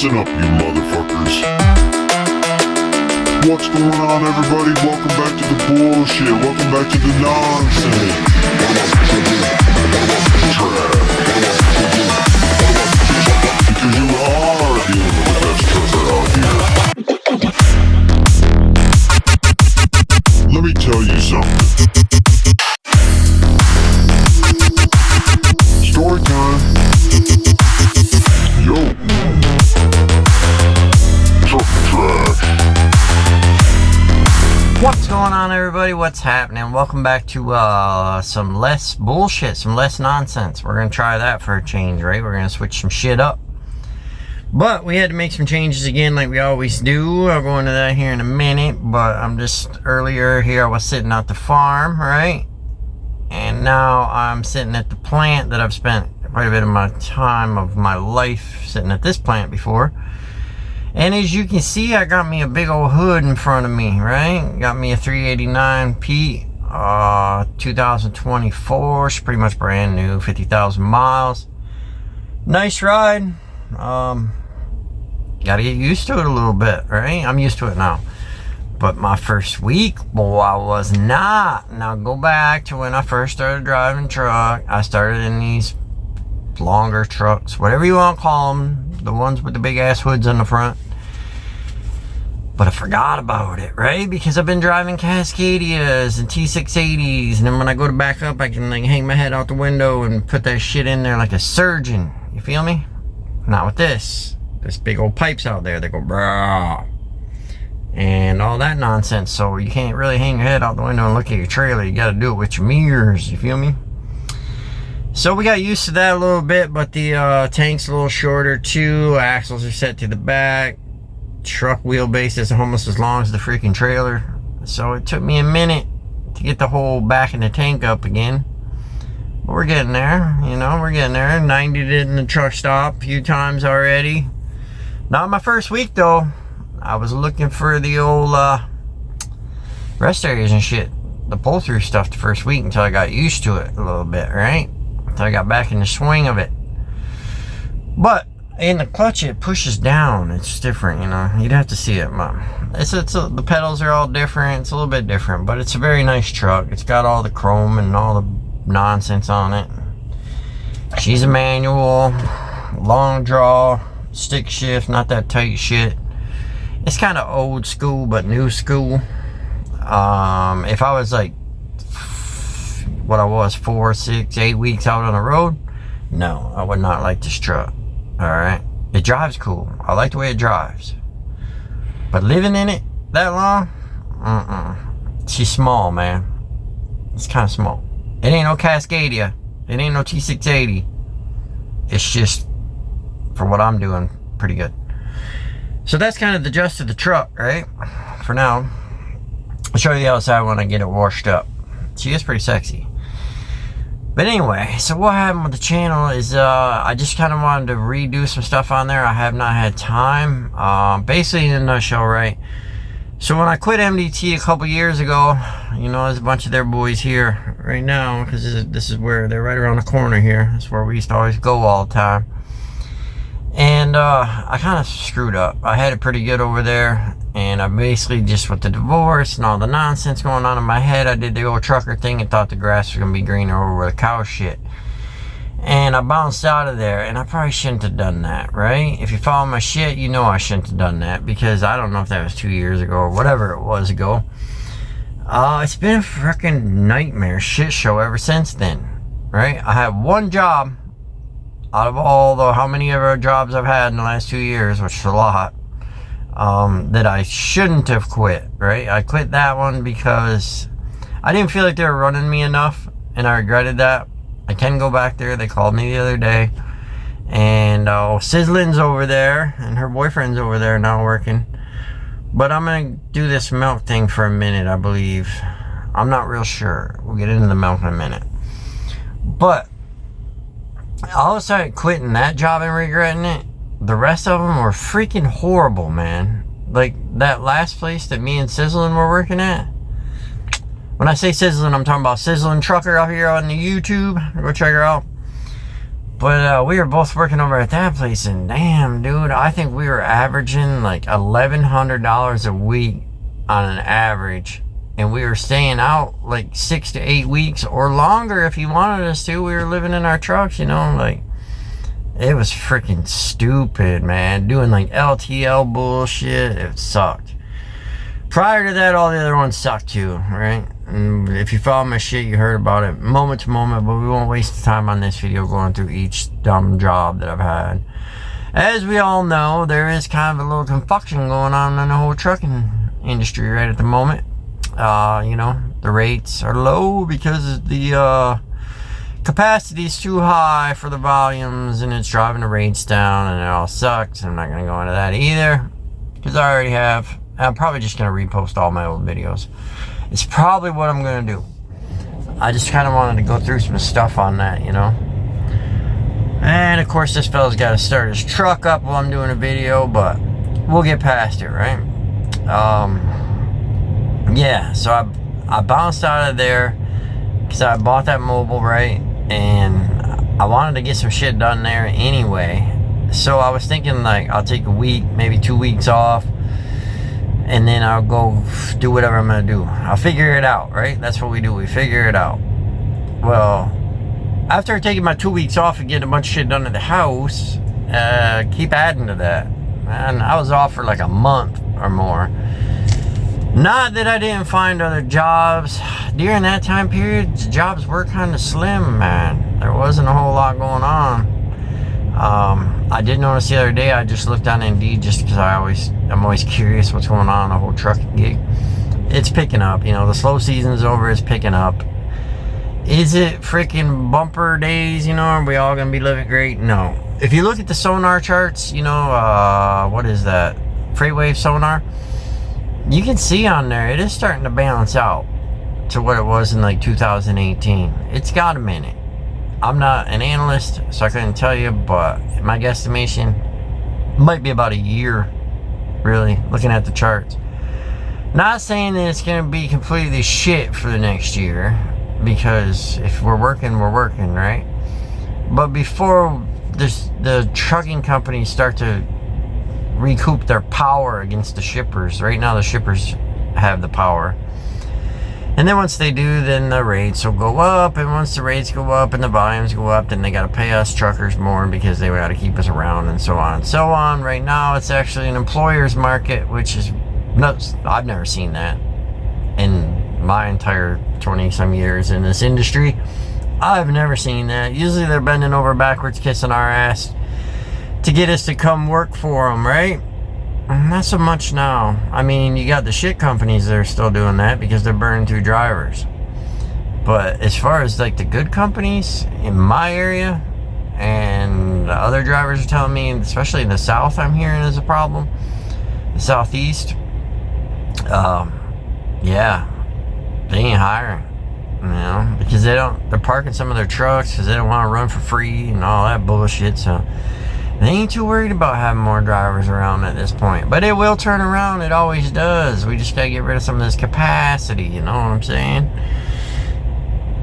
Listen up, you motherfuckers. What's going on, everybody? Welcome back to the bullshit. Welcome back to the nonsense. Because you are dealing with the best trucker out here. Let me tell you something. Story time. Yo. Trucker trash. What's going on, everybody? What's happening? Welcome back to some less bullshit, some less nonsense. We're gonna try that for a change, right? We're gonna switch some shit up. But we had to make some changes again like we always do. I'll go into that here in a minute. But I'm just, earlier here I was sitting at the farm, right? And now I'm sitting at the plant that I've spent quite a bit of my time of my life sitting at this plant before. And as you can see, I got me a big old hood in front of me, right? Got me a 389 Pete, 2024. It's pretty much brand new, 50,000 miles. Nice ride. Gotta get used to it a little bit, right? I'm used to it now. But my first week, boy, I was not. Now go back to when I first started driving truck. I started in these longer trucks, whatever you want to call them. The ones with the big ass hoods on the front. But I forgot about it, right? Because I've been driving Cascadias and T680s, and then when I go to back up, I can like hang my head out the window and put that shit in there like a surgeon. You feel me? Not with this. There's big old pipes out there that go brah and all that nonsense. So you can't really hang your head out the window and look at your trailer. You got to do it with your mirrors. You feel me? So we got used to that a little bit, but the tank's a little shorter too. Axles are set to the back. Truck wheelbase is almost as long as the freaking trailer. So it took me a minute to get the whole back in the tank up again. But we're getting there, you know, we're getting there. 90'd it in the truck stop a few times already. Not my first week though. I was looking for the old rest areas and shit. The pull through stuff the first week until I got used to it a little bit, right? Until I got back in the swing of it. But in the clutch, it pushes down. It's different, you know. You'd have to see it, Mom. The pedals are all different. It's a little bit different, but it's a very nice truck. It's got all the chrome and all the nonsense on it. She's a manual, long draw, stick shift, not that tight shit. It's kind of old school, but new school. If I was like what I was 4, 6, 8 weeks out on the road, no, I would not like this truck. All right, it drives cool. I like the way it drives, but living in it that long, she's small, man. It's kind of small. It ain't no Cascadia. It ain't no T680. It's just, for what I'm doing, pretty good. So that's kind of the gist of the truck, right? For now, I'll show you the outside when I get it washed up. She is pretty sexy. But anyway, so what happened with the channel is I just kind of wanted to redo some stuff on there. I have not had time. Basically, in a nutshell, right? So when I quit MDT a couple years ago, you know, there's a bunch of their boys here right now, because this is where they're right around the corner here. That's where we used to always go all the time. And I kind of screwed up. I had it pretty good over there, and I basically just, with the divorce and all the nonsense going on in my head, I did the old trucker thing and thought the grass was gonna be greener over the cow shit. And I bounced out of there, and I probably shouldn't have done that, right? If you follow my shit, you know I shouldn't have done that, because I don't know if that was 2 years ago or whatever it was ago. It's been a freaking nightmare shit show ever since then, right? I had one job out of all the how many ever jobs I've had in the last 2 years, which is a lot, that I shouldn't have quit, right? I quit that one because I didn't feel like they were running me enough, and I regretted that. I can go back there. They called me the other day, and Sizzlin's over there, and her boyfriend's over there now working. But I'm gonna do this milk thing for a minute, I believe. I'm not real sure. We'll get into the milk in a minute. But all of a sudden, quitting that job and regretting it, the rest of them were freaking horrible, man. Like that last place that me and Sizzlin were working at. When I say Sizzlin, I'm talking about Sizzlin Trucker out here on the YouTube. Go check her out. But we were both working over at that place, and damn, dude, I think we were averaging like $1,100 a week on an average. And we were staying out like 6 to 8 weeks or longer if you wanted us to. We were living in our trucks, you know, like, it was freaking stupid, man. Doing like LTL bullshit, it sucked. Prior to that, all the other ones sucked too, right? And if you follow my shit, you heard about it moment to moment, but we won't waste time on this video going through each dumb job that I've had. As we all know, there is kind of a little confusion going on in the whole trucking industry right at the moment. You know, the rates are low because the capacity is too high for the volumes, and it's driving the rates down, and it all sucks. I'm not going to go into that either because I already have. I'm probably just going to repost all my old videos. It's probably what I'm going to do. I just kind of wanted to go through some stuff on that, you know. And of course, this fella's got to start his truck up while I'm doing a video, but we'll get past it, right? Yeah, so I bounced out of there because I bought that mobile, right? And I wanted to get some shit done there anyway. So I was thinking, like, I'll take a week, maybe 2 weeks off, and then I'll go do whatever I'm going to do. I'll figure it out, right? That's what we do. We figure it out. Well, after taking my 2 weeks off and getting a bunch of shit done at the house, keep adding to that. Man, I was off for like a month or more. Not that I didn't find other jobs. During that time period, the jobs were kind of slim, man. There wasn't a whole lot going on. I did notice the other day, I just looked on Indeed just because I'm always curious what's going on in the whole trucking gig. It's picking up, you know, the slow season's over, it's picking up. Is it freaking bumper days, you know, are we all going to be living great? No. If you look at the sonar charts, you know, what is that? FreightWave sonar? You can see on there, it is starting to balance out to what it was in like 2018. It's got a minute. I'm not an analyst, so I couldn't tell you, but my guesstimation might be about a year, really, looking at the charts. Not saying that it's going to be completely shit for the next year, because if we're working, right? But before the trucking companies start to recoup their power against the shippers, right now the shippers have the power. And then once they do, then the rates will go up. And once the rates go up and the volumes go up, then they got to pay us truckers more because they got to keep us around and so on and so on. Right now, it's actually an employer's market, which is nuts. I've never seen that in my entire 20-some years in this industry. I've never seen that. Usually they're bending over backwards, kissing our ass to get us to come work for them, right? Not so much now. I mean, you got the shit companies that are still doing that because they're burning through drivers. But as far as like the good companies in my area, and the other drivers are telling me, especially in the South, I'm hearing is a problem. The Southeast, yeah, they ain't hiring, you know, because they're parking some of their trucks because they don't want to run for free and all that bullshit. So they ain't too worried about having more drivers around at this point. But it will turn around. It always does. We just got to get rid of some of this capacity. You know what I'm saying?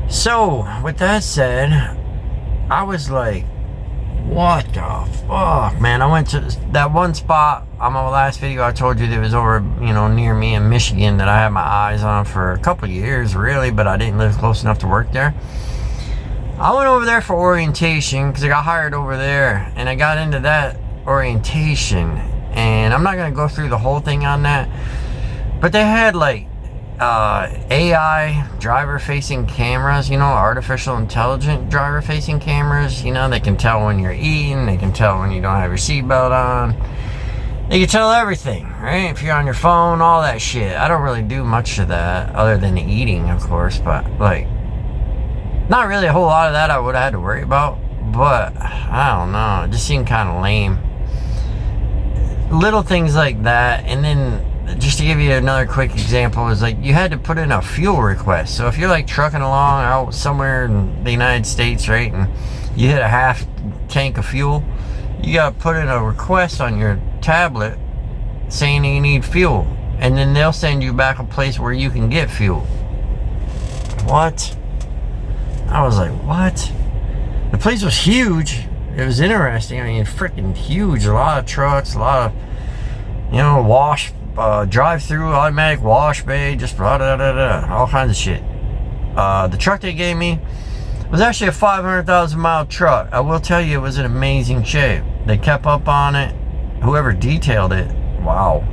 So, with that said, I was like, what the fuck, man? I went to that one spot on my last video I told you that was over, you know, near me in Michigan that I had my eyes on for a couple years, really, but I didn't live close enough to work there. I went over there for orientation because I got hired over there, and I got into that orientation, and I'm not going to go through the whole thing on that, but they had like AI driver-facing cameras, you know, artificial intelligent driver-facing cameras, you know, they can tell when you're eating, they can tell when you don't have your seatbelt on, they can tell everything, right? If you're on your phone, all that shit. I don't really do much of that other than the eating, of course, but like, not really a whole lot of that I would have had to worry about, but I don't know, it just seemed kind of lame. Little things like that. And then just to give you another quick example is like you had to put in a fuel request. So if you're like trucking along out somewhere in the United States, right, and you hit a half tank of fuel, you got to put in a request on your tablet saying you need fuel, and then they'll send you back a place where you can get fuel. What? I was like, what? The place was huge, it was interesting. I mean, freaking huge. A lot of trucks, a lot of, wash, drive-through, automatic wash bay, just all kinds of shit. The truck they gave me was actually a 500,000 mile truck. I will tell you, it was in amazing shape. They kept up on it. Whoever detailed it, wow.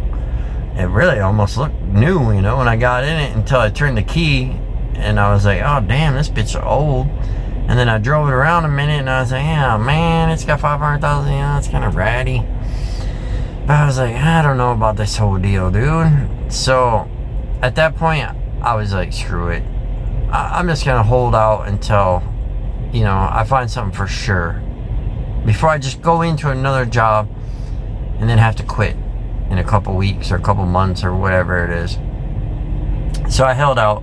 It really almost looked new, when I got in it, until I turned the key and I was like, oh damn, this bitch is old. And then I drove it around a minute and I was like, yeah, man, it's got 500,000, it's kind of ratty. But I was like, I don't know about this whole deal, dude. So at that point, I was like, screw it. I'm just gonna hold out until, I find something for sure, before I just go into another job and then have to quit in a couple weeks or a couple months or whatever it is. So I held out,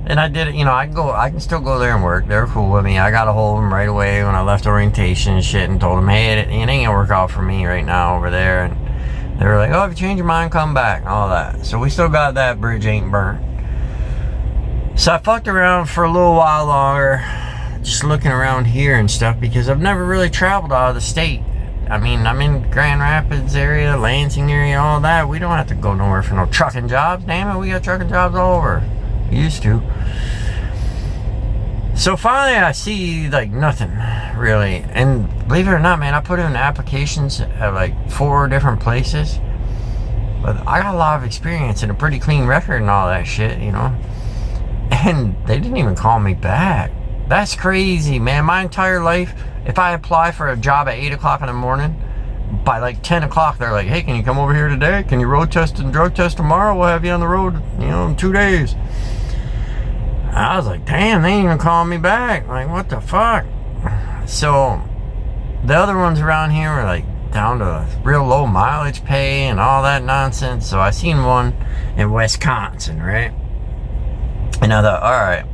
and I did it. I can still go there and work. They're cool with me. I got a hold of them right away when I left orientation and shit, and told them, hey, it ain't gonna work out for me right now over there. And they were like, oh, if you change your mind, come back, and all that. So we still got that bridge ain't burnt. So I fucked around for a little while longer, just looking around here and stuff, because I've never really traveled out of the state. I mean, I'm in Grand Rapids area, Lansing area, all that. We don't have to go nowhere for no trucking jobs. Damn it, we got trucking jobs all over. We used to. So finally I see like nothing really. And believe it or not, man, I put in applications at like 4 different places. But I got a lot of experience and a pretty clean record and all that shit, And they didn't even call me back. That's crazy, man. My entire life, if I apply for a job at 8 o'clock in the morning, by like 10 o'clock, they're like, hey, can you come over here today? Can you road test and drug test tomorrow? We'll have you on the road, in 2 days. I was like, damn, they ain't even calling me back. Like, what the fuck? So the other ones around here were like down to real low mileage pay and all that nonsense. So I seen one in Wisconsin, right? And I thought, all right.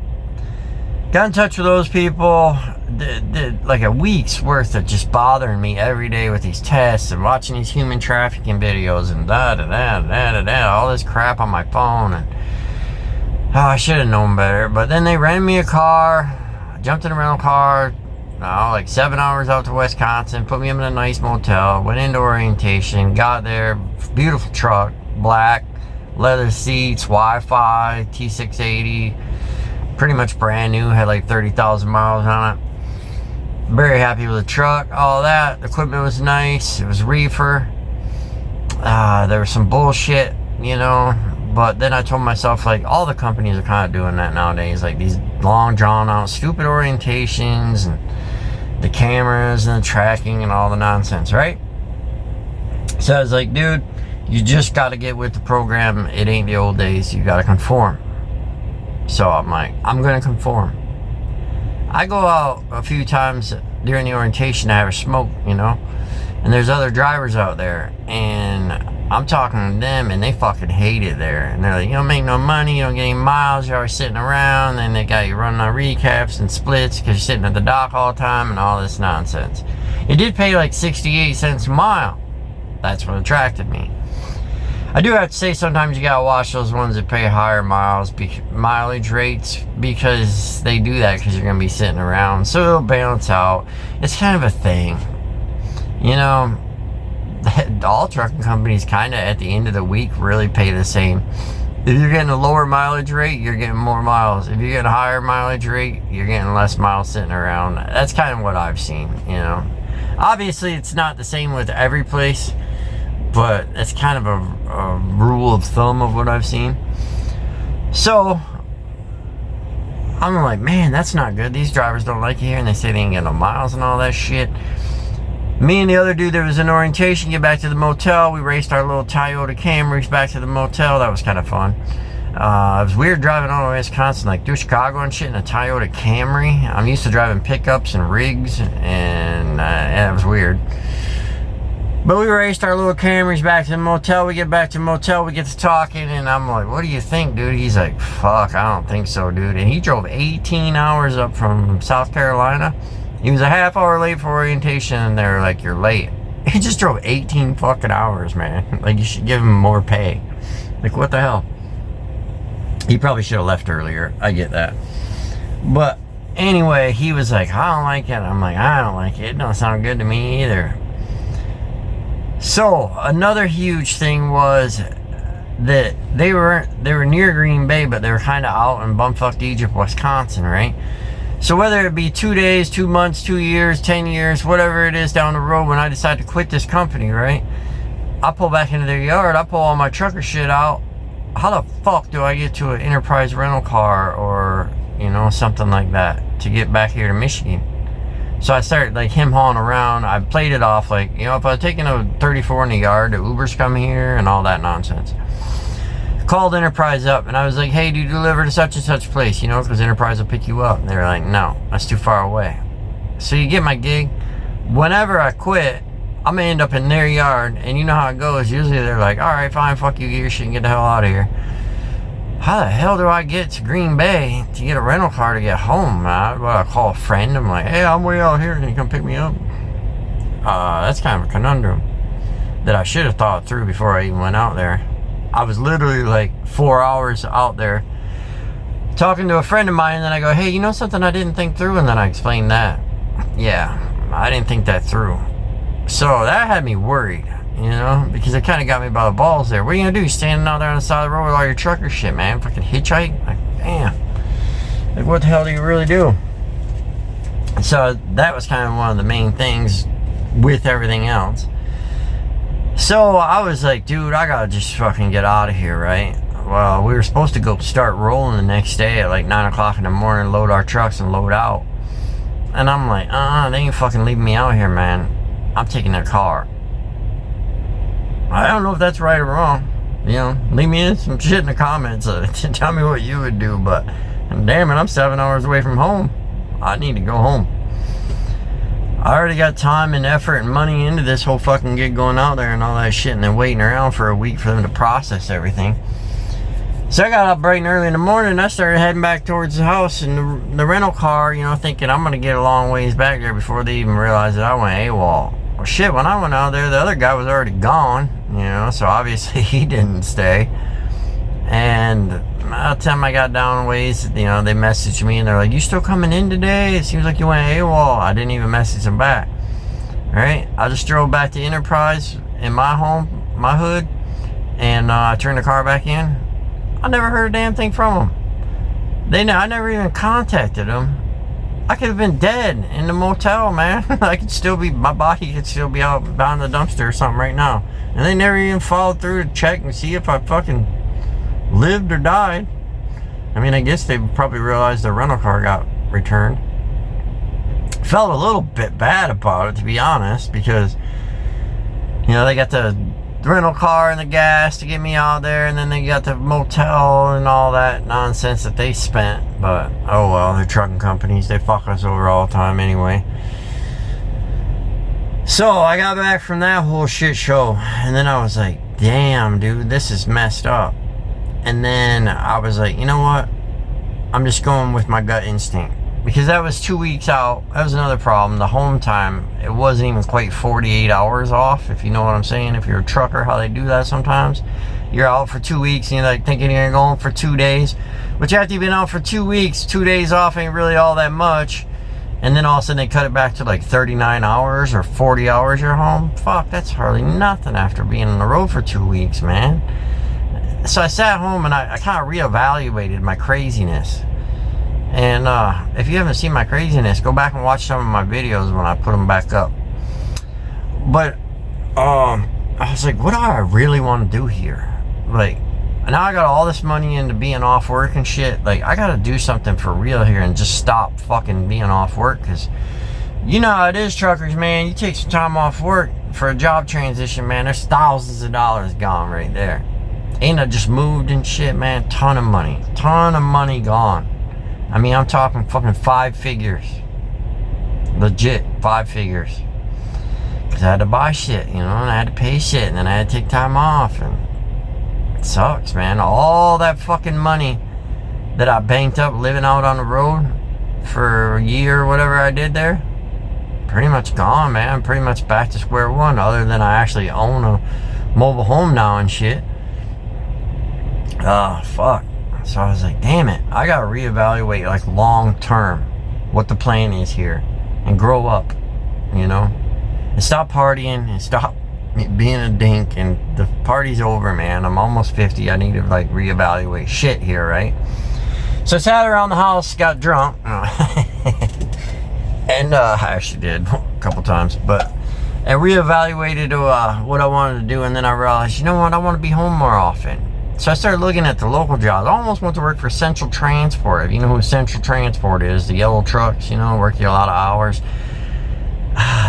Got in touch with those people. Did like a week's worth of just bothering me every day with these tests and watching these human trafficking videos and all this crap on my phone. And I should have known better. But then they rented me a car. I jumped in a rental car, like 7 hours out to Wisconsin, put me in a nice motel, went into orientation, got there, beautiful truck, black, leather seats, Wi-Fi, T680, pretty much brand new, had like 30,000 miles on it. Very happy with the truck, all that. The equipment was nice. It was reefer. There was some bullshit, but then I told myself, like, all the companies are kind of doing that nowadays, like these long drawn out stupid orientations and the cameras and the tracking and all the nonsense, right? So I was like, dude, you just got to get with the program. It ain't the old days. You got to conform. So I'm like, I'm going to conform. I go out a few times during the orientation to have a smoke, and there's other drivers out there, and I'm talking to them, and they fucking hate it there. And they're like, you don't make no money, you don't get any miles, you're always sitting around, and they got you running on recaps and splits because you're sitting at the dock all the time and all this nonsense. It did pay like 68 cents a mile. That's what attracted me. I do have to say, sometimes you gotta watch those ones that pay higher mileage rates, because they do that because you're gonna be sitting around, so it'll balance out. It's kind of a thing, all trucking companies kind of at the end of the week really pay the same. If you're getting a lower mileage rate, you're getting more miles. If you're getting a higher mileage rate, you're getting less miles sitting around. That's kind of what I've seen, Obviously, it's not the same with every place, but it's kind of a rule of thumb of what I've seen. So I'm like, man, that's not good. These drivers don't like it here, and they say they ain't getting no miles and all that shit. Me and the other dude that was in orientation get back to the motel. We raced our little Toyota Camrys back to the motel. That was kind of fun. It was weird driving all the way to Wisconsin, like through Chicago and shit, in a Toyota Camry. I'm used to driving pickups and rigs, and it was weird. But we raced our little Camrys back to the motel. We get back to the motel, we get to talking, and I'm like, what do you think, dude? He's like, fuck, I don't think so, dude. And he drove 18 hours up from South Carolina. He was a half hour late for orientation, and they're like, you're late. He just drove 18 fucking hours, man. Like, you should give him more pay. Like, what the hell? He probably should have left earlier. I get that. But Anyway, he was like, I don't like it. I'm like, I don't like it. It don't sound good to me either. So another huge thing was that they were near Green Bay, but they were kind of out in bumfuck Egypt, Wisconsin, right? So whether it be 2 days, 2 months, 2 years, 10 years, whatever it is down the road, when I decide to quit this company, right? I pull back into their yard, I pull all my trucker shit out. How the fuck do I get to an Enterprise rental car or, you know, something like that to get back here to Michigan? So I started like him hauling around. I played it off like, you know, if I was taking a 34 in the yard, the Ubers come here and all that nonsense. Called Enterprise up and I was like, hey, do you deliver to such and such place? You know, because Enterprise will pick you up. And they were like, no, that's too far away. So you get my gig. Whenever I quit, I'm gonna end up in their yard, and you know how it goes. Usually they're like, all right, fine, fuck you, get your shit and get the hell out of here. How the hell do I get to Green Bay to get a rental car to get home? I call a friend. I'm like, hey, I'm way out here. Can you come pick me up? That's kind of a conundrum that I should have thought through before I even went out there. I was literally like 4 hours out there talking to a friend of mine, and then I go, hey, you know something I didn't think through? And then I explained that. Yeah, I didn't think that through. So that had me worried, you know, because it kind of got me by the balls there. What are you gonna do? Standing out there on the side of the road with all your trucker shit, man? Fucking hitchhike? Like, damn. Like, what the hell do you really do? So that was kind of one of the main things with everything else. So I was like, dude, I gotta just fucking get out of here, right? Well, we were supposed to go start rolling the next day at like 9 o'clock in the morning, load our trucks and load out. And I'm like, they ain't fucking leaving me out here, man. I'm taking their car. I don't know if that's right or wrong. You know, leave me in some shit in the comments. Tell me what you would do. But damn it, I'm 7 hours away from home. I need to go home. I already got time and effort and money into this whole fucking gig going out there and all that shit, and then waiting around for a week for them to process everything. So I got up bright and early in the morning, and I started heading back towards the house in the rental car, you know, thinking I'm going to get a long ways back there before they even realize that I went AWOL. Well, shit, when I went out there, the other guy was already gone, you know, so obviously he didn't stay. And by the time I got down a ways, you know, they messaged me, and they're like, you still coming in today? It seems like you went AWOL. I didn't even message them back. All right, I just drove back to Enterprise in my home, my hood, and I turned the car back in. I never heard a damn thing from them. I never even contacted them. I could have been dead in the motel, man. My body could still be out behind the dumpster or something right now. And they never even followed through to check and see if I fucking lived or died. I mean, I guess they probably realized the rental car got returned. Felt a little bit bad about it, to be honest, because, you know, they got the rental car and the gas to get me out there, and then they got the motel and all that nonsense that they spent. But oh well, they're trucking companies, they fuck us over all the time anyway. So I got back from that whole shit show, and then I was like, damn, dude, this is messed up. And then I was like, you know what, I'm just going with my gut instinct, because that was 2 weeks out. That was another problem. The home time, it wasn't even quite 48 hours off, if you know what I'm saying. If you're a trucker, how they do that sometimes. You're out for 2 weeks and you're like thinking you're going for 2 days. But after you've been out for 2 weeks, 2 days off ain't really all that much. And then all of a sudden they cut it back to like 39 hours or 40 hours you're home. Fuck, that's hardly nothing after being on the road for 2 weeks, man. So I sat home and I kind of reevaluated my craziness. And if you haven't seen my craziness, go back and watch some of my videos when I put them back up. But I was like, what do I really want to do here? Like, now I got all this money into being off work and shit. Like, I got to do something for real here and just stop fucking being off work. Because you know how it is, truckers, man. You take some time off work for a job transition, man, there's thousands of dollars gone right there. Ain't I just moved and shit, man? Ton of money gone. I mean, I'm talking fucking 5 figures. Legit 5 figures. Because I had to buy shit, you know, and I had to pay shit, and then I had to take time off, and it sucks, man. All that fucking money that I banked up living out on the road for a year or whatever I did there, pretty much gone, man. I'm pretty much back to square one, other than I actually own a mobile home now and shit. Fuck. So I was like, damn it, I gotta reevaluate, like, long term. what the plan is here and grow up, you know, and stop partying and stop being a dink. And the party's over, man. I'm almost 50. I need to like reevaluate shit here, right? So I sat around the house, got drunk, and I actually did a couple times, but I reevaluated what I wanted to do, and then I realized, you know what, I want to be home more often. So I started looking at the local jobs. I almost went to work for Central Transport. If you know who Central Transport is, the yellow trucks, you know, work here a lot of hours.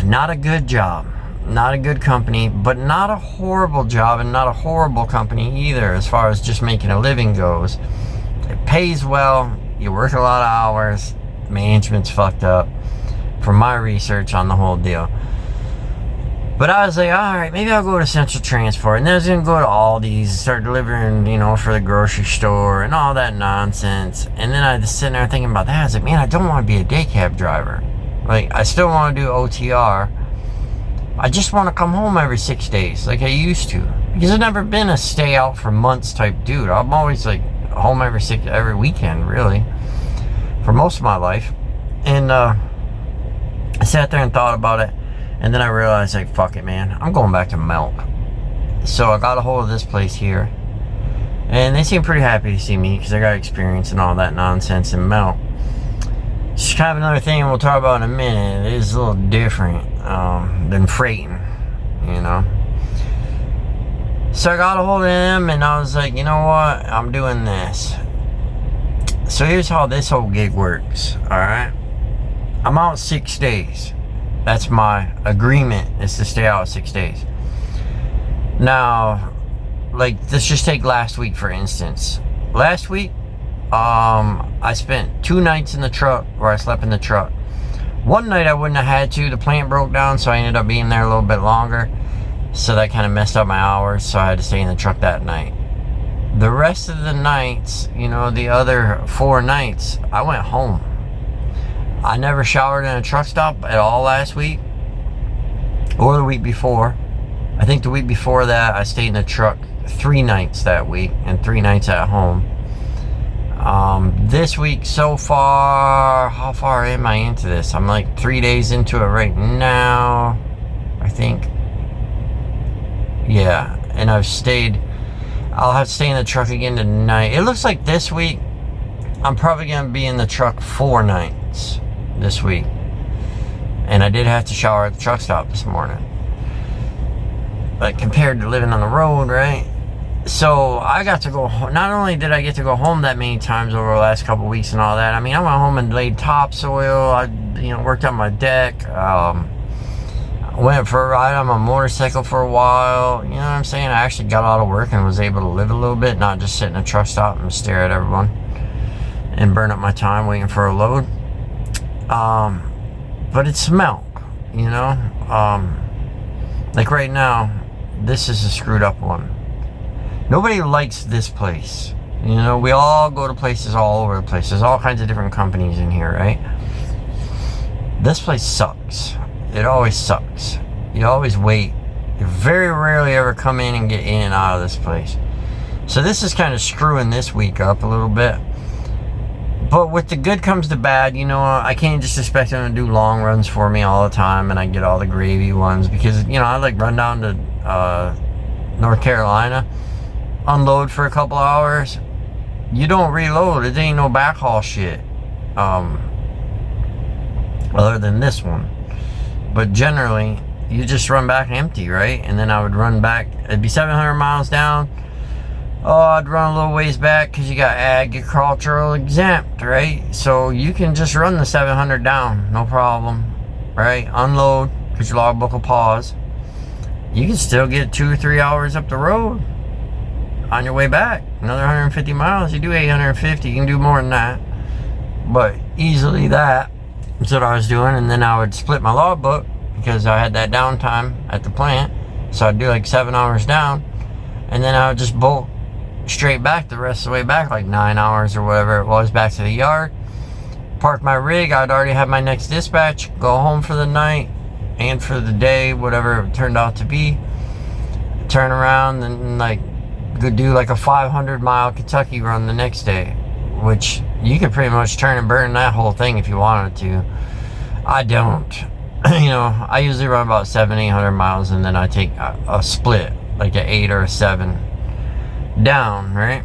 Not a good job. Not a good company, but not a horrible job and not a horrible company either as far as just making a living goes. It pays well. You work a lot of hours. Management's fucked up from my research on the whole deal. But I was like, all right, maybe I'll go to Central Transport. And then I was going to go to Aldi's, start delivering, you know, for the grocery store and all that nonsense. And then I just sitting there thinking about that. I was like, man, I don't want to be a day cab driver. Like, I still want to do OTR. I just want to come home every 6 days like I used to. Because I've never been a stay out for months type dude. I'm always like home every weekend, really, for most of my life. And I sat there and thought about it. And then I realized, like, fuck it, man. I'm going back to Melt. So I got a hold of this place here. And they seem pretty happy to see me because I got experience and all that nonsense in Melt. It's kind of another thing we'll talk about in a minute. It is a little different than freighting, you know. So I got a hold of them and I was like, you know what? I'm doing this. So here's how this whole gig works, alright? I'm out 6 days. That's my agreement, is to stay out 6 days. Now, like, let's just take last week for instance. Last week, I spent 2 nights in the truck, where I slept in the truck. One night I wouldn't have had to. The plant broke down, so I ended up being there a little bit longer. So that kind of messed up my hours, so I had to stay in the truck that night. The rest of the nights, you know, the other 4 nights, I went home. I never showered in a truck stop at all last week or the week before. I think the week before that I stayed in the truck 3 nights that week and 3 nights at home. This week so far, how far am I into this? I'm like 3 days into it right now, I think. Yeah, and I'll have to stay in the truck again tonight. It looks like this week I'm probably going to be in the truck 4 nights this week. And I did have to shower at the truck stop this morning. But compared to living on the road, right? So I got to go, not only did I get to go home that many times over the last couple weeks and all that, I mean, I went home and laid topsoil. I, you know, worked on my deck. Went for a ride on my motorcycle for a while. You know what I'm saying? I actually got out of work and was able to live a little bit, not just sit in a truck stop and stare at everyone and burn up my time waiting for a load. But it's milk, you know? Like right now, this is a screwed up one. Nobody likes this place. You know, we all go to places all over the place. There's all kinds of different companies in here, right? This place sucks. It always sucks. You always wait. You very rarely ever come in and get in and out of this place. So this is kind of screwing this week up a little bit. But with the good comes the bad, you know, I can't just expect them to do long runs for me all the time and I get all the gravy ones because, you know, I like run down to North Carolina, unload for a couple hours. You don't reload. It ain't no backhaul shit. Other than this one. But generally, you just run back empty, right? And then I would run back. It'd be 700 miles down. Oh, I'd run a little ways back because you got agricultural exempt, right? So you can just run the 700 down, no problem, right? Unload because your logbook will pause. You can still get 2 or 3 hours up the road on your way back. Another 150 miles, you do 850. You can do more than that, but easily that is what I was doing. And then I would split my logbook because I had that downtime at the plant, so I'd do like 7 hours down, and then I would just bolt straight back the rest of the way back, like 9 hours or whatever it was, back to the yard, park my rig. I'd already have my next dispatch, go home for the night and for the day, whatever it turned out to be, turn around and like go do like a 500 mile Kentucky run the next day which you could pretty much turn and burn that whole thing if you wanted to. I don't. You know, I usually run about 700-800 miles, and then I take a split, like an 8 or a 7 down, right?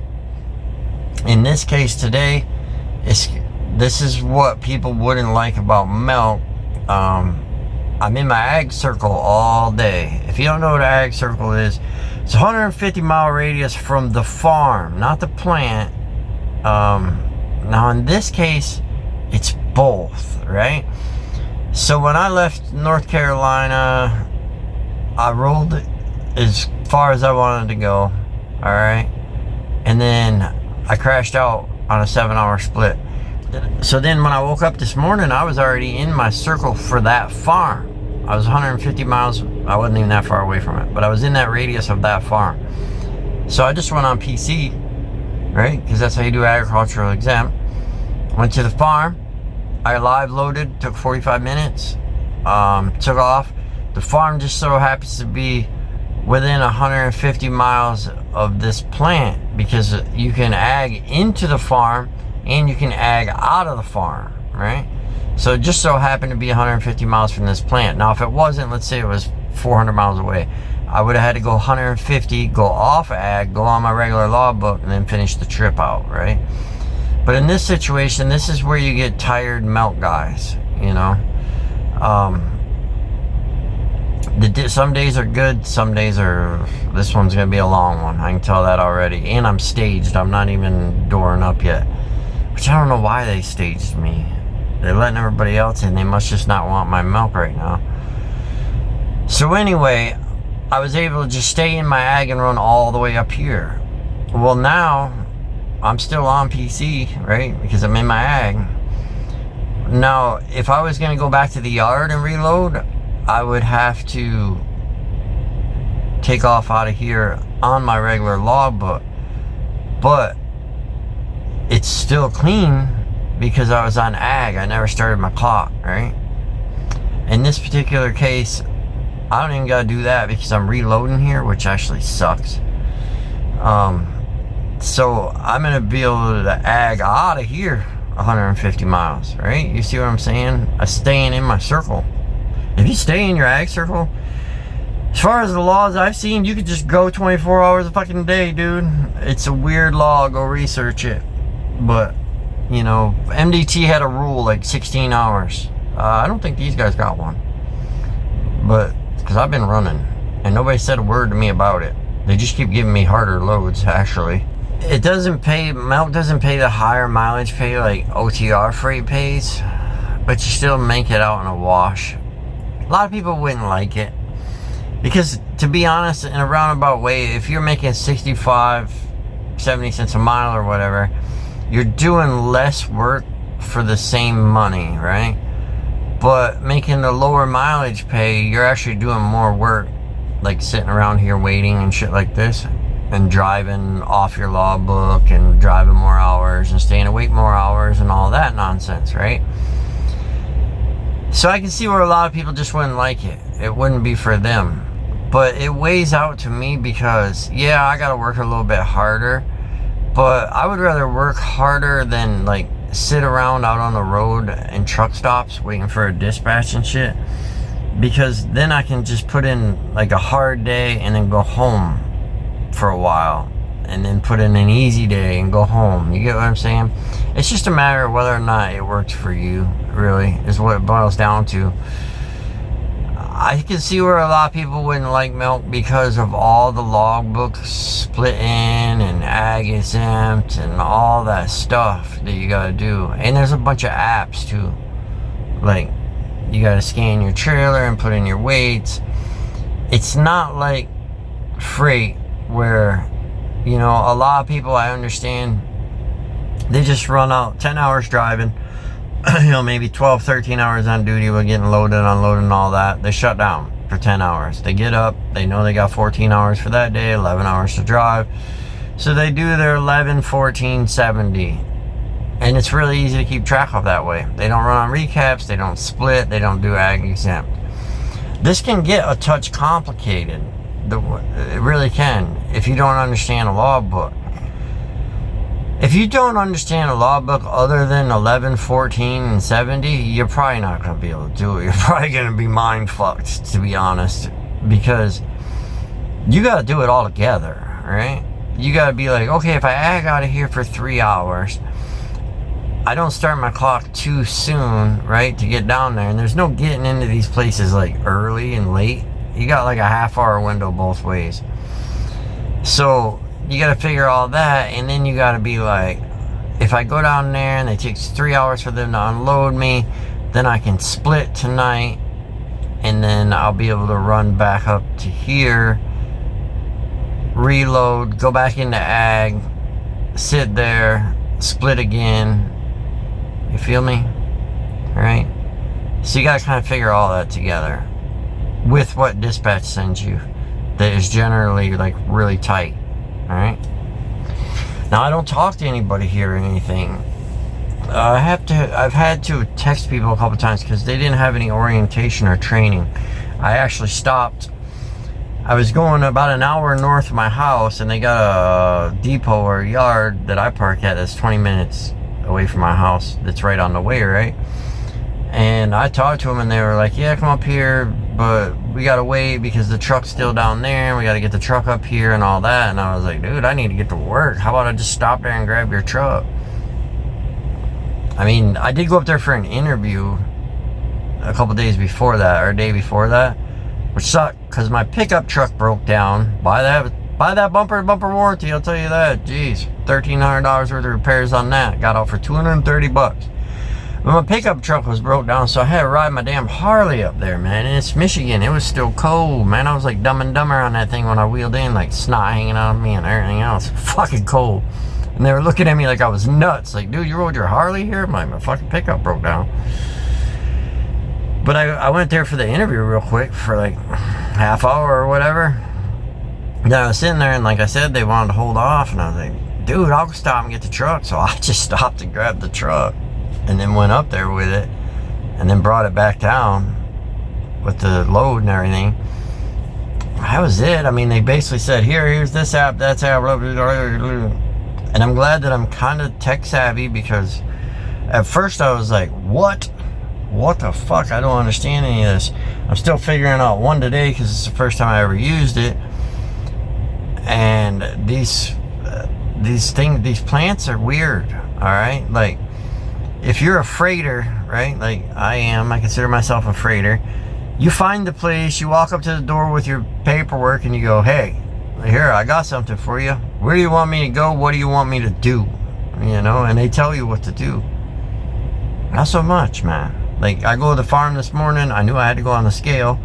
In this case today, this is what people wouldn't like about milk. I'm in my ag circle all day. If you don't know what an ag circle is, it's a 150-mile radius from the farm, not the plant. Now in this case, it's both, right? So when I left North Carolina, I rolled as far as I wanted to go, all right? And then I crashed out on a 7-hour split. So then when I woke up this morning, I was already in my circle for that farm. I was 150 miles, I wasn't even that far away from it, but I was in that radius of that farm. So I just went on PC, right? Because that's how you do agricultural exempt. Went to the farm, I live loaded, took 45 minutes, took off. The farm just so happens to be within 150 miles of this plant, because you can ag into the farm and you can ag out of the farm, right? So it just so happened to be 150 miles from this plant. Now if it wasn't, let's say it was 400 miles away, I would have had to go 150, go off ag, go on my regular logbook, and then finish the trip out, right? But in this situation, this is where you get tired milk guys, you know? Some days are good, some days are, this one's gonna be a long one, I can tell that already. And I'm staged, I'm not even dooring up yet. Which I don't know why they staged me. They're letting everybody else in, they must just not want my milk right now. So anyway, I was able to just stay in my ag and run all the way up here. Well now, I'm still on PC, right? Because I'm in my ag. Now, if I was gonna go back to the yard and reload, I would have to take off out of here on my regular logbook. But it's still clean because I was on ag. I never started my clock, right? In this particular case, I don't even gotta do that because I'm reloading here, which actually sucks. So I'm gonna be able to ag out of here 150 miles, right? You see what I'm saying? I'm staying in my circle. If you stay in your ag circle, as far as the laws I've seen, you could just go 24 hours a fucking day, dude. It's a weird law, go research it. But, you know, MDT had a rule like 16 hours. I don't think these guys got one. But, because I've been running, and nobody said a word to me about it. They just keep giving me harder loads, actually. It doesn't pay, milk doesn't pay the higher mileage pay like OTR freight pays, but you still make it out in a wash. A lot of people wouldn't like it. Because, to be honest, in a roundabout way, if you're making 65, 70 cents a mile or whatever, you're doing less work for the same money, right? But making the lower mileage pay, you're actually doing more work, like sitting around here waiting and shit like this, and driving off your logbook and driving more hours and staying awake more hours and all that nonsense, right? So I can see where a lot of people just wouldn't like it. It wouldn't be for them. But it weighs out to me because, yeah, I gotta work a little bit harder, but I would rather work harder than like sit around out on the road in truck stops waiting for a dispatch and shit, because then I can just put in like a hard day and then go home for a while and then put in an easy day and go home. You get what I'm saying? It's just a matter of whether or not it works for you, really, is what it boils down to. I can see where a lot of people wouldn't like milk because of all the logbooks splitting and ag exempt and all that stuff that you gotta do. And there's a bunch of apps too. Like, you gotta scan your trailer and put in your weights. It's not like freight where, you know, a lot of people, I understand, they just run out 10 hours driving, you know, maybe 12, 13 hours on duty with getting loaded, unloading, all that. They shut down for 10 hours. They get up, they know they got 14 hours for that day, 11 hours to drive. So they do their 11, 14, 70. And it's really easy to keep track of that way. They don't run on recaps, they don't split, they don't do ag exempt. This can get a touch complicated. It really can, if you don't understand a logbook. If you don't understand a law book other than 11, 14, and 70, you're probably not going to be able to do it. You're probably going to be mind fucked, to be honest, because you got to do it all together, right? You got to be like, okay, if I ag out of here for 3 hours, I don't start my clock too soon, right, to get down there. And there's no getting into these places like early and late. You got like a half-hour window both ways. So you got to figure all that, and then you got to be like, if I go down there and it takes 3 hours for them to unload me, then I can split tonight, and then I'll be able to run back up to here, reload, go back into ag, sit there, split again. You feel me? All right? So you got to kind of figure all that together with what dispatch sends you that is generally like really tight. Alright? Now I don't talk to anybody here or anything. I've had to text people a couple times because they didn't have any orientation or training. I actually stopped. I was going about an hour north of my house, and they got a depot or a yard that I park at that's 20 minutes away from my house. That's right on the way, right? And I talked to them, and they were like, yeah, come up here, but we gotta wait because the truck's still down there, and we gotta get the truck up here and all that. And I was like, dude, I need to get to work. How about I just stop there and grab your truck? I mean, I did go up there for an interview a couple days before that, or a day before that, which sucked because my pickup truck broke down. Buy that bumper-to-bumper warranty, I'll tell you that. Jeez, $1,300 worth of repairs on that. Got out for $230. But my pickup truck was broke down, so I had to ride my damn Harley up there, man. And it's Michigan. It was still cold, man. I was like Dumb and Dumber on that thing when I wheeled in, like snot hanging out of me and everything else. Fucking cold. And they were looking at me like I was nuts. Like, dude, you rode your Harley here? My fucking pickup broke down. But I went there for the interview real quick for like half hour or whatever. Then I was sitting there, and like I said, they wanted to hold off. And I was like, dude, I'll stop and get the truck. So I just stopped and grabbed the truck. And then went up there with it, and then brought it back down with the load and everything. That was it. I mean, they basically said, here's this app, that's app, blah, blah, blah, blah. And I'm glad that I'm kind of tech savvy, because at first I was like, what the fuck? I don't understand any of this. I'm still figuring out one today because it's the first time I ever used it. And these plants are weird. All right, like, if you're a freighter, right, like I am, I consider myself a freighter, you find the place, you walk up to the door with your paperwork, and you go, hey, here, I got something for you. Where do you want me to go? What do you want me to do? You know, and they tell you what to do. Not so much, man. Like, I go to the farm this morning, I knew I had to go on the scale.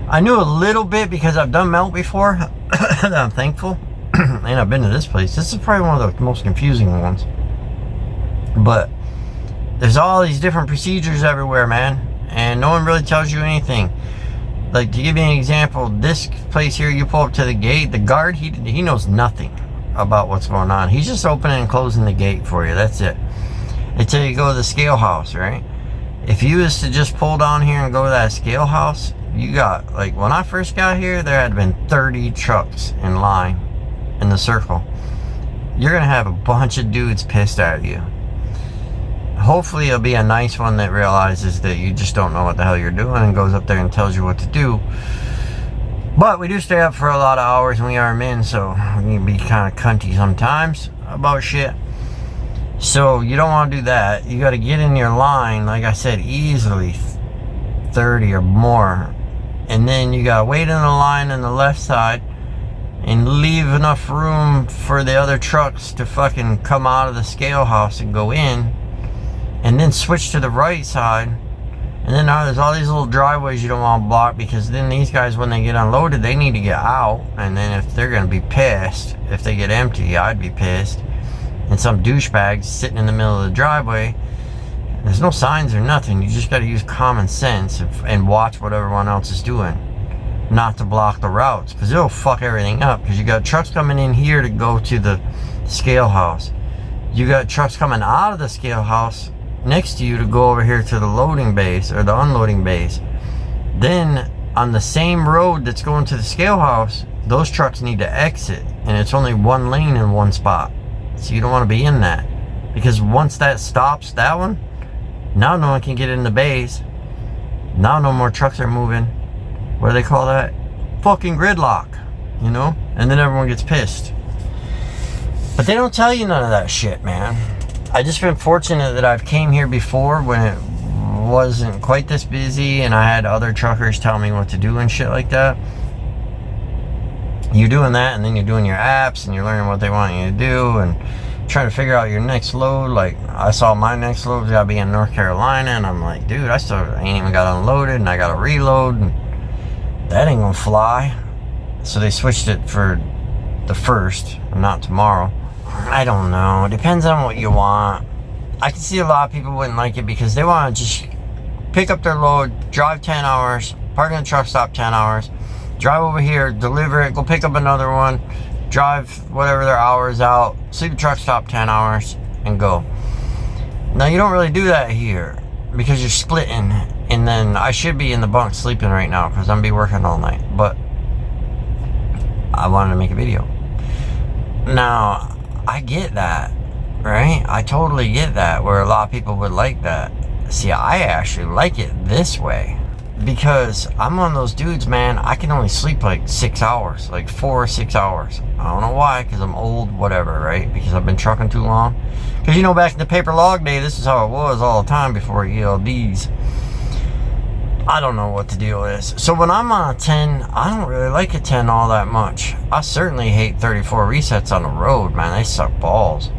I knew a little bit because I've done milk before, that I'm thankful. And I've been to this place. This is probably one of the most confusing ones. But there's all these different procedures everywhere, man, and no one really tells you anything. Like, to give you an example, this place here, you pull up to the gate, the guard, he knows nothing about what's going on. He's just opening and closing the gate for you. That's it. Until you go to the scale house, right? If you was to just pull down here and go to that scale house, you got, like, when I first got here, there had been 30 trucks in line in the circle. You're gonna have a bunch of dudes pissed at you. Hopefully it'll be a nice one that realizes that you just don't know what the hell you're doing and goes up there and tells you what to do. But we do stay up for a lot of hours when we are men, so we can be kind of cunty sometimes about shit. So you don't want to do that. You got to get in your line, like I said, easily 30 or more. And then you got to wait in the line on the left side and leave enough room for the other trucks to fucking come out of the scale house and go in. And then switch to the right side. And then there's all these little driveways you don't want to block, because then these guys, when they get unloaded, they need to get out. And then if they're going to be pissed, if they get empty, I'd be pissed. And some douchebag's sitting in the middle of the driveway. There's no signs or nothing. You just got to use common sense and watch what everyone else is doing. Not to block the routes, because it'll fuck everything up. Because you got trucks coming in here to go to the scale house. You got trucks coming out of the scale house next to you to go over here to the loading base or the unloading base. Then on the same road that's going to the scale house, those trucks need to exit, and it's only one lane in one spot. So you don't want to be in that. Because once that stops, that one, now no one can get in the bays. Now no more trucks are moving. What do they call that? Fucking gridlock, you know? And then everyone gets pissed. But they don't tell you none of that shit, man. I just been fortunate that I've came here before when it wasn't quite this busy and I had other truckers tell me what to do and shit like that. You're doing that, and then you're doing your apps and you're learning what they want you to do and trying to figure out your next load. Like, I saw my next load was gotta be in North Carolina, and I'm like, dude, I still ain't even got unloaded, and I gotta reload, and that ain't gonna fly. So they switched it for the 1st, not tomorrow. I don't know. It depends on what you want. I can see a lot of people wouldn't like it because they want to just pick up their load, drive 10 hours, park in the truck stop 10 hours, drive over here, deliver it, go pick up another one, drive whatever their hours out, sleep at truck stop 10 hours, and go. Now, you don't really do that here because you're splitting, and then I should be in the bunk sleeping right now because I'm going to be working all night, but I wanted to make a video. Now, I get that, right? I totally get that, where a lot of people would like that. See, I actually like it this way because I'm one of those dudes, man. I can only sleep like 6 hours, like 4 or 6 hours. I don't know why, because I'm old, whatever, right? Because I've been trucking too long. Because, you know, back in the paper log day, this is how it was all the time before ELDs. I don't know what the deal is. So when I'm on a 10, I don't really like a 10 all that much. I certainly hate 34 resets on the road, man. They suck balls.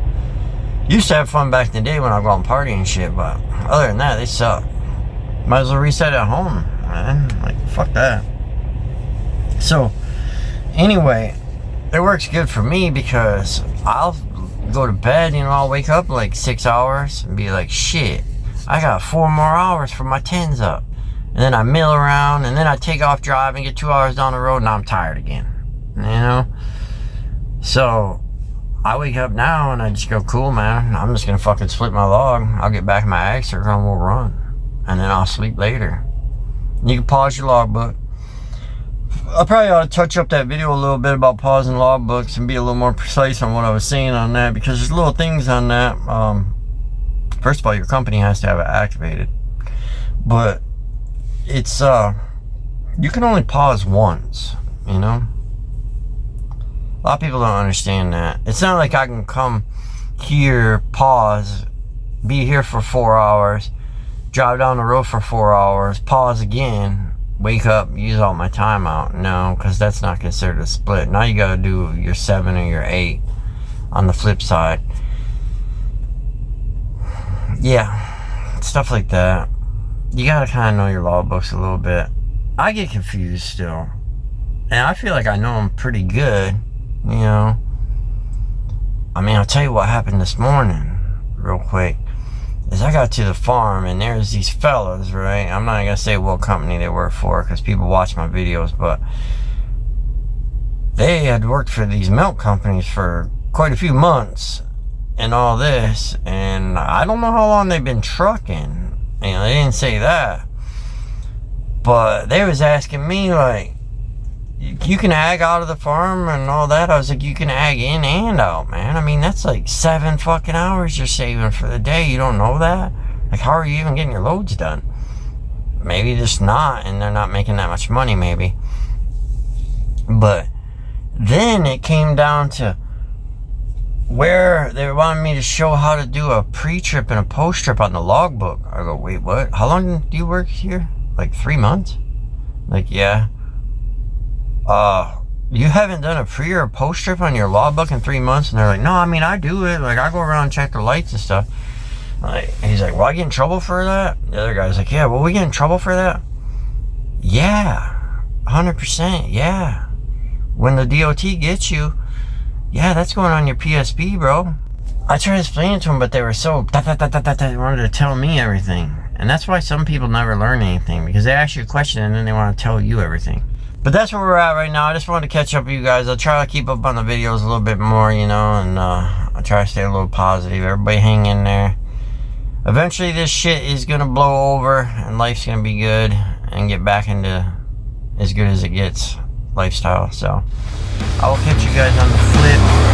Used to have fun back in the day when I go out and party and shit, but other than that, they suck. Might as well reset at home, man. Like, fuck that. So, anyway, it works good for me because I'll go to bed, you know, I'll wake up like 6 hours and be like, shit, I got 4 more hours for my 10s up. And then I mill around, and then I take off driving, get 2 hours down the road, and I'm tired again. You know? So, I wake up now, and I just go, cool, man. I'm just going to fucking split my log. I'll get back in my ag circle, and we'll run. And then I'll sleep later. You can pause your logbook. I probably ought to touch up that video a little bit about pausing logbooks and be a little more precise on what I was saying on that, because there's little things on that. First of all, your company has to have it activated. But it's you can only pause once, you know. A lot of people don't understand that. It's not like I can come here, pause, be here for 4 hours, drive down the road for 4 hours, pause again, wake up, use all my time out. No, because that's not considered a split. Now you gotta do your 7 or your 8 on the flip side. Yeah, stuff like that. You gotta kind of know your logbooks a little bit. I get confused still. And I feel like I know them pretty good, you know. I mean, I'll tell you what happened this morning, real quick. Is I got to the farm, and there's these fellas, right? I'm not gonna say what company they work for, because people watch my videos, but they had worked for these milk companies for quite a few months, and all this, and I don't know how long they've been trucking. You know, they didn't say that. But they was asking me, like, you can ag out of the farm and all that. I was like, you can ag in and out, man. I mean, that's like 7 fucking hours you're saving for the day. You don't know that? Like, how are you even getting your loads done? Maybe just not, and they're not making that much money, maybe. But then it came down to where they wanted me to show how to do a pre-trip and a post-trip on the logbook. I go, wait, what? How long do you work here? Like 3 months? Like, yeah. You haven't done a pre or a post-trip on your logbook in 3 months? And they're like, no, I mean, I do it. Like, I go around and check the lights and stuff. Like, he's like, well, I get in trouble for that? The other guy's like, yeah, well, we get in trouble for that? Yeah. 100%, yeah. When the DOT gets you, yeah, that's going on your PSP, bro. I tried to explain it to them, but they were so they wanted to tell me everything. And that's why some people never learn anything, because they ask you a question and then they want to tell you everything. But that's where we're at right now. I just wanted to catch up with you guys. I'll try to keep up on the videos a little bit more, you know, and I'll try to stay a little positive. Everybody hang in there. Eventually this shit is going to blow over and life's going to be good and get back into as good as it gets lifestyle. So I will catch you guys on the flip.